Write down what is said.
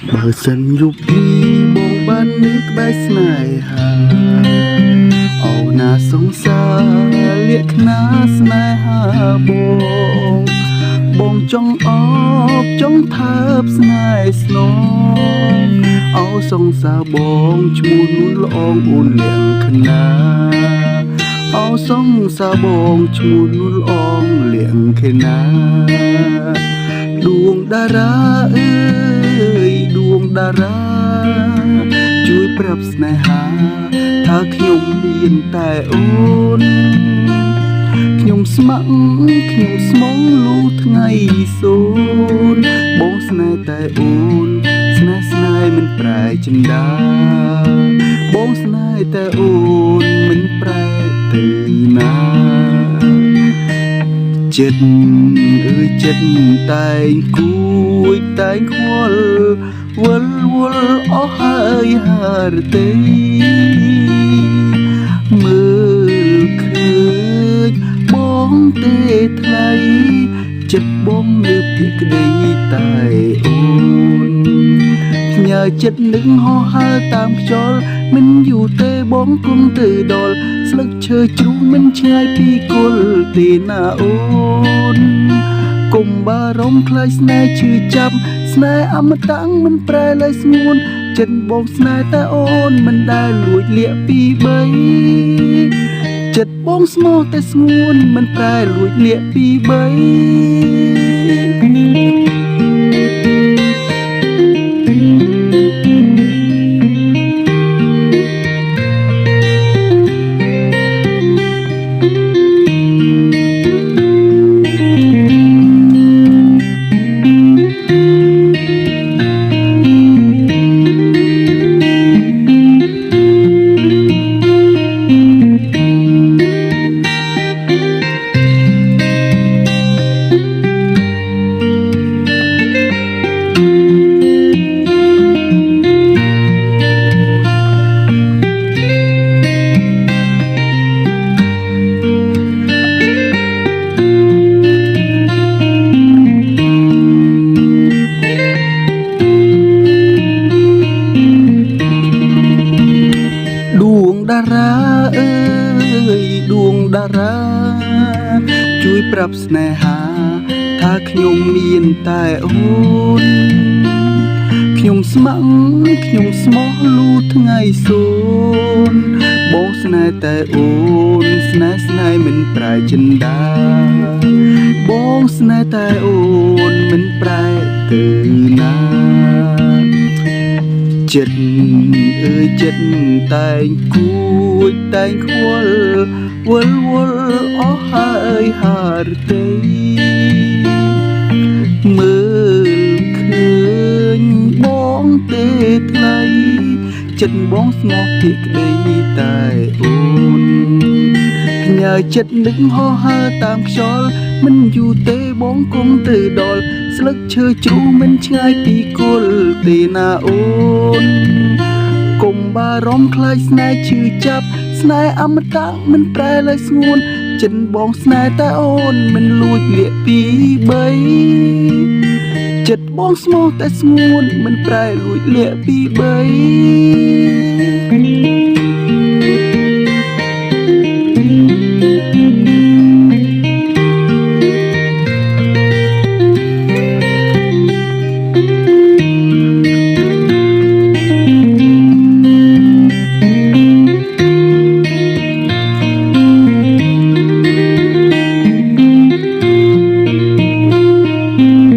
បើសិនយប់នេះបងបាននឹកបែកស្នេហាអូនណាសង្សារលាក់ខ្នាស្នេហាបងចង់អបចង់ថើបស្នេហ៍ស្នងអូសង្សារបងឈ្មោះនួនល្អងអូនលៀងខ្នាអូសង្សារបងឈ្មោះនួនល្អងលៀងខ្នាដួងតារាអើយដួងតារាជួយប្រាប់ស្នេហាថាខ្ញុំមានតែអូនខ្ញុំស្ម័គ្រខ្ញុំស្មងលូថ្ងៃសូនបងស្នេហ៍តែអូនស្នេហ៍មិនប្រែចិន្តាបងស្នេហ៍តែអូនមិនប្រែទៅណាចិត្តអើយចិត្តតែងគួយតែងខ្វល់វល់អស់ហើយហារទេមើលឃើញបងទេថ្លៃចិត្តបងលើពីក្តីតែអូនផ្ញើចិត្តនឹងហោះហើរតាមខ្យល់មិនយូរទេបងគុំទៅដល់ស្លឹកឈើជ្រុះមិនឆ្ងាយពីគល់ទេណាអូនកុំបារម្ភខ្លាចស្នេហ៍ឈឺចាប់ស្នេហ៍អមតៈមិនប្រែឡើយស្ងួនចិត្តបងស្នេហ៍តែអូនមិនដែលលួចលាក់ពីបីចិត្តបងស្មោះតែស្ងួនមិនប្រែលួចលាក់ពីបីតារាអើយដួងតារាជួយប្រាប់ស្នេហាថាខ្ញុំមានតែអូនខ្ញុំស្ម័គ្រខ្ញុំស្មោះលូថ្ងៃសូនបងស្នេហ៍តែអូនស្នេហ៍មិនប្រែចិន្តាបងស្នេហ៍តែអូនមិនប្រែទៅណាចិត្តអើយចិត្តតែងគួយតែងខ្វល់វល់អស់ហើយហារទេមើលឃើញបងទេថ្លៃចិត្តបងស្មោះពីក្តីតែអូនផ្ញើចិត្តនឹកហោះហើរតាមខ្យល់មិនយូរទេបងគង់ទៅដល់ស្លឹកឈើជ្រុះមិនឆ្ងាយពីគល់ទេណាអូនកុំបារម្ភខ្លាចស្នេហ៍ឈឺចាប់ស្នេហ៍អមតៈមិនប្រែឡើយស្ងួនចិត្តបងស្នេហ៍តែអូនមិនលួចលាក់ពីបីចិត្តបងស្មោះតែស្ងួនមិនប្រែលួចលាក់ពីបី